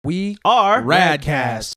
We are RADcast.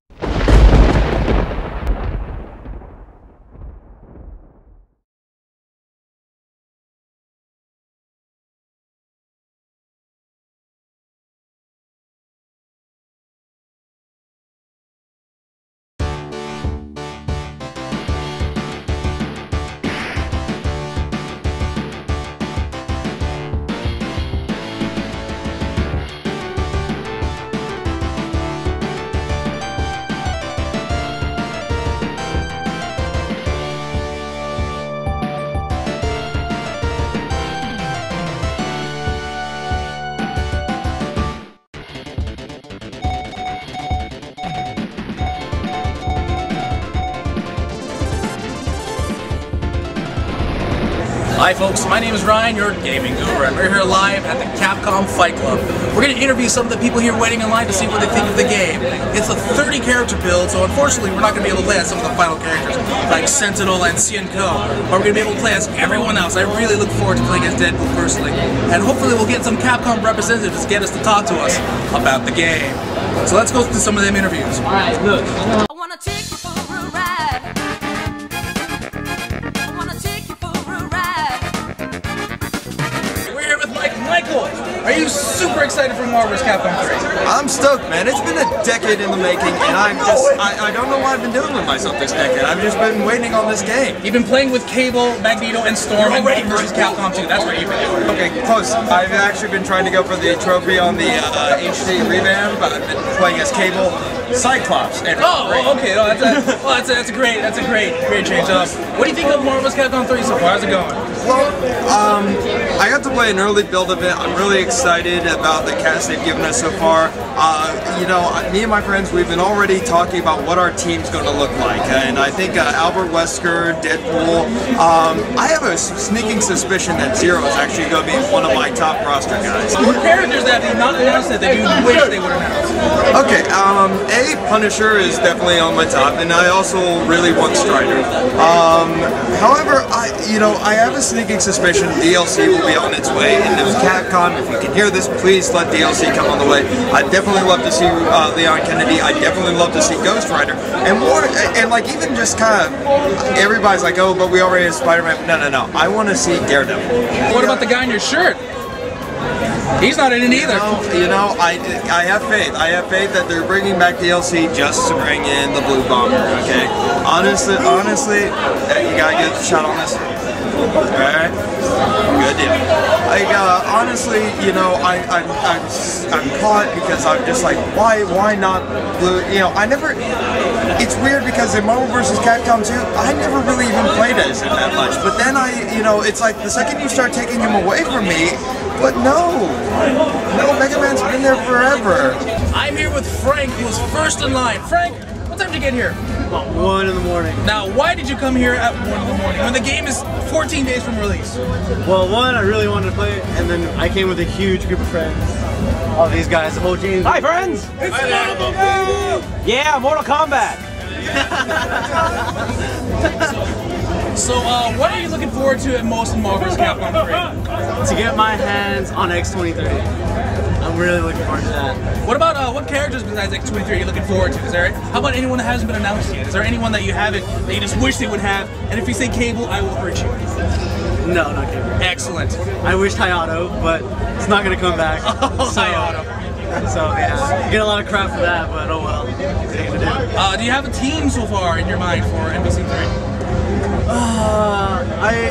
Hi folks, my name is Ryan, your gaming guru, and we're here live at the Capcom Fight Club. We're going to interview some of the people here waiting in line to see what they think of the game. It's a 30 character build, so unfortunately we're not going to be able to play as some of the final characters, like Sentinel and Cienko, but we're going to be able to play as everyone else. I really look forward to playing as Deadpool personally, and hopefully we'll get some Capcom representatives to get us to talk to us about the game. So let's go through some of them interviews. Alright, look. I wanna take you for a ride. I wanna take you for a ride. We're here with Michael. Are you super excited for Marvel vs. Capcom 3? I'm stoked, man. It's been a decade in the making, and I don't know what I've been doing with myself this decade. I've just been waiting on this game. You've been playing with Cable, Magneto, and Storm and Marvel vs. Capcom 2. That's what you've been doing. Okay, close. I've actually been trying to go for the trophy on the HD revamp, but I've been playing as Cable, Cyclops, and okay. That's a great change up. What do you think of Marvel vs. Capcom 3 so far? How's it going? Well, I got to play an early build of it. I'm really excited about the cast they've given us so far. You know, me and my friends, we've been already talking about what our team's going to look like, and I think Albert Wesker, Deadpool. I have a sneaking suspicion that Zero is actually going to be one of my top roster guys. What characters that they not announced that you wish they would announce? Okay, Punisher is definitely on my top, and I also really want Strider. However, I have a sneaking suspicion DLC will be on its way, and with Capcom, if you can hear this, please let DLC come on the way. I'd definitely love to see Leon Kennedy. I'd definitely love to see Ghost Rider, and more, and like even just kind of, everybody's like, oh, but we already have Spider-Man. No. I want to see Daredevil. What about the guy in your shirt? He's not in it either. You know, I have faith. I have faith that they're bringing back DLC just to bring in the Blue Bomber. Okay, honestly, you gotta get a shot on this. Alright, good deal. Like honestly, you know, I'm caught because I'm just like, why not Blue? You know, it's weird because in Marvel vs. Capcom 2, I never really even played as him that much. But then it's like the second you start taking him away from me. But no, Mega Man's been there forever. I'm here with Frank, who was first in line. Frank, what time did you get here? About 1 in the morning. Now, why did you come here at 1 in the morning when the game is 14 days from release? Well, one, I really wanted to play it, and then I came with a huge group of friends. All these guys, the whole team. Hi, friends! It's Marvel! Yeah, Mortal Kombat! So, what are you looking forward to at most in Marvel vs. Capcom 3? To get my hands on X-23. I'm really looking forward to that. What about, what characters besides X-23 are you looking forward to? How about anyone that hasn't been announced yet? Is there anyone that you haven't, that you just wish they would have? And if you say Cable, I will hurt you. No, not Cable. Excellent. I wish Hayato, but it's not going to come back. Hayato. So, yeah, get a lot of crap for that, but oh well. What are you gonna do? Do you have a team so far in your mind for MVC3?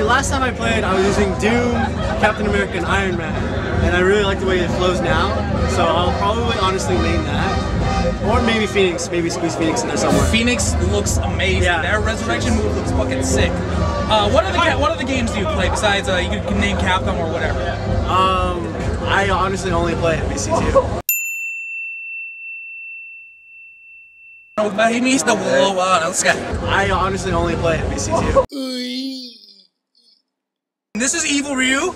Last time I played, I was using Doom, Captain America, and Iron Man, and I really like the way it flows now, so I'll probably honestly main that. Or maybe Phoenix, maybe squeeze Phoenix in there somewhere. Phoenix looks amazing. Yeah. Their resurrection move looks fucking sick. What other games do you play besides, you can name Capcom or whatever? I honestly only play MVC2. He needs the wall. I honestly only play MVC2. This is Evil Ryu.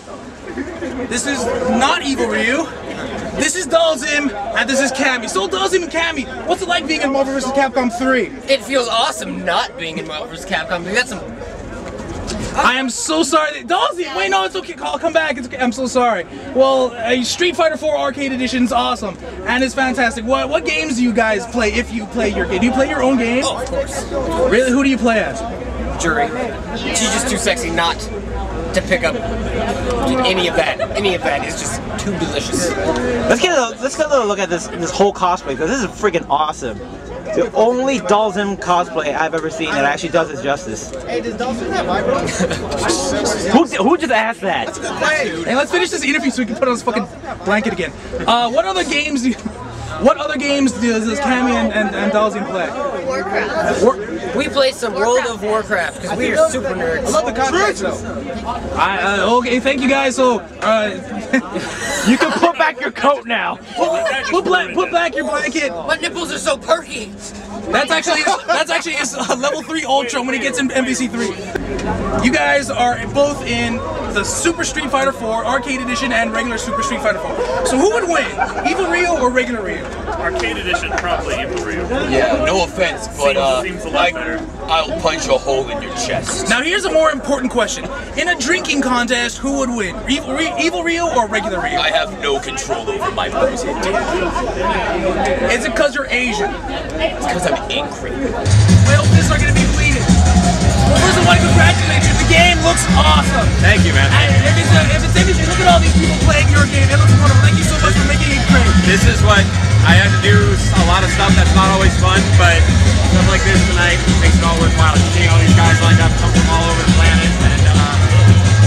This is not Evil Ryu. This is Dalsim, and this is Cammy. So Dalsim and Cammy, what's it like being in Marvel vs. Capcom 3? It feels awesome not being in Marvel vs. Capcom 3. That's some I am so sorry. Dalsy, wait, no, it's okay. I'll come back. It's okay. I'm so sorry. Well, Street Fighter 4 Arcade Edition is awesome, and it's fantastic. What games do you guys play if you play your game? Do you play your own game? Oh, of course. Really? Who do you play as? Jury. She's just too sexy not to pick up any of that. Any of that is just too delicious. Let's get a look at this whole cosplay, because this is freaking awesome. The only Dalsim cosplay I've ever seen that actually does it justice. Hey, does Dalsim have eyebrows? Who just asked that? That's a good play. Hey, let's finish this interview so we can put on this fucking blanket again. What other games do does Cammy and Dalsim play? Warcraft. We play some World of Warcraft because we are super nerds. I love the context though. Okay, thank you guys. So, You can put back your coat now. put back your blanket. My nipples are so perky. That's actually his level 3 ultra when he gets in MVC3. You guys are both in the Super Street Fighter 4 Arcade Edition and regular Super Street Fighter 4. So who would win, Evil Ryu or regular Ryu? Arcade Edition, probably Evil Ryu. Yeah, no offense, but Seems a lot better. I'll punch a hole in your chest. Now here's a more important question. In a drinking contest, who would win, Evil Ryu or regular Ryu? I have no control over my booze intake. Is it because you're Asian? It's because I'm angry. Well, this are going to be bleeding. Well, first of all, congratulate you. The game looks awesome. Thank you, man. And if it's anything, look at all these people playing your game. It looks wonderful. Thank you so much for making it great. This is what I had to do. A lot of stuff that's not always fun, but stuff like this tonight makes it all worthwhile. Seeing all these guys lined up, come from all over the planet, and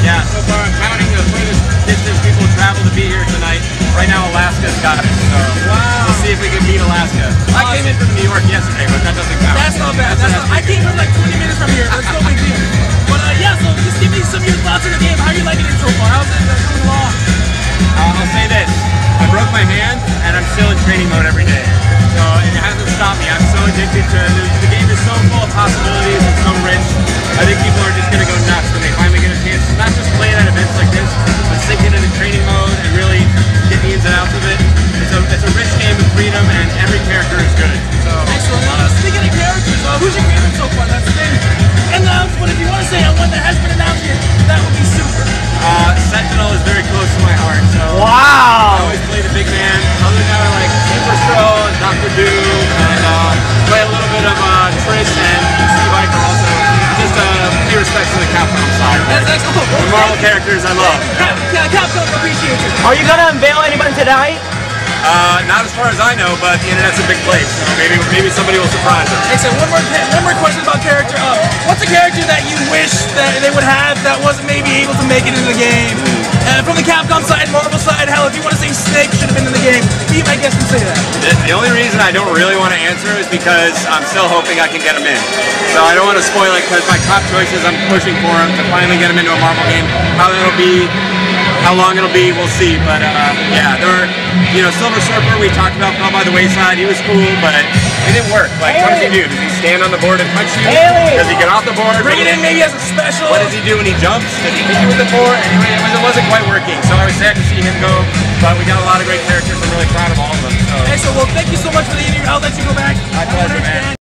yeah, so far I'm counting the furthest distance people travel to be here tonight. Right now, Alaska's got it. So we'll see if we can beat Alaska. I came in from New York yesterday, but that doesn't count. That's not bad. I came from like 20 minutes from here. That's no big deal. But yeah, so just give me some of your thoughts on the game. How are you liking it so far? How's it coming along? I'll say this. I broke my hand, and I'm still in training mode every day. So it hasn't stopped me. I'm so addicted to it. The game is so full of possibilities and so rich. I think people are just going to go nuts when they finally get a chance to not just play it at events like this, but sink it into training mode and really get the ins and outs of it. It's a rich game of freedom, and every character is good. So Excellent. Speaking of characters, who's your favorite so far? That's the thing. Announced, but if you want to say one that has been announced yet, that would be super. Sentinel is very close to my heart. So Wow! I always play the big man. Other than that, I like Super Stro and Dr. Doom, and play a little bit of Trish and Steve Iker also. Just pay respects to the Capcom side. That's excellent. The Marvel characters I love. Capcom appreciate you. Are you gonna unveil anybody tonight? Not as far as I know, but the internet's a big place, so maybe somebody will surprise us. Excellent. One more question about character. What's a character that you wish that they would have that wasn't maybe able to make it into the game? From the Capcom side, Marvel side, hell, if you want to say Snake should have been in the game, be my guest and say that. The only reason I don't really want to answer is because I'm still hoping I can get him in. So I don't want to spoil it because my top choices I'm pushing for him to finally get him into a Marvel game. How that'll be, how long it'll be, we'll see. But yeah, there were, Silver Surfer we talked about fell by the wayside. He was cool, but it didn't work. Like, what does he do? Does he stand on the board and punch you? Does he get off the board? Bring it in maybe as a special. What does he do when he jumps? Does he hit you with the board? Anyway, it wasn't quite working. So I was sad to see him go. But we got a lot of great characters. I'm really proud of all of them. So. Excellent. Well, thank you so much for the interview. I'll let you go back. My pleasure, man.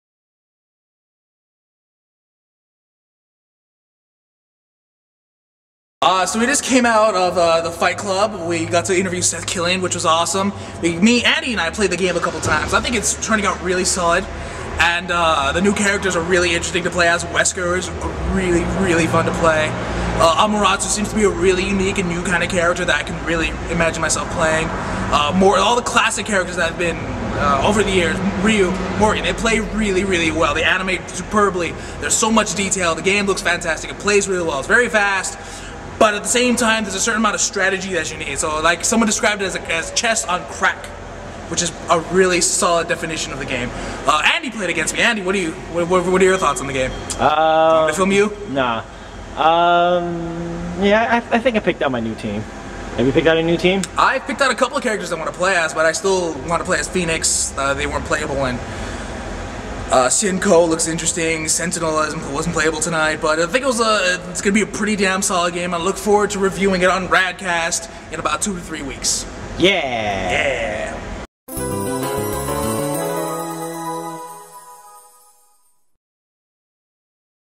So we just came out of the Fight Club. We got to interview Seth Killian, which was awesome. Me, Andy, and I played the game a couple times. I think it's turning out really solid. And the new characters are really interesting to play as. Wesker is really, really fun to play. Amaterasu seems to be a really unique and new kind of character that I can really imagine myself playing. All the classic characters that have been over the years, Ryu, Morgan, they play really, really well. They animate superbly. There's so much detail. The game looks fantastic. It plays really well. It's very fast. But at the same time, there's a certain amount of strategy that you need. So, like, someone described it as chess on crack, which is a really solid definition of the game. Andy played against me. Andy, what are your thoughts on the game? Want to film you? Nah. Yeah, I think I picked out my new team. Have you picked out a new team? I picked out a couple of characters I want to play as, but I still want to play as Phoenix. They weren't playable, and Sinco looks interesting. Sentinel wasn't playable tonight, but I think it's gonna be a pretty damn solid game. I look forward to reviewing it on RADcast in about 2 to 3 weeks. Yeah. Yeah.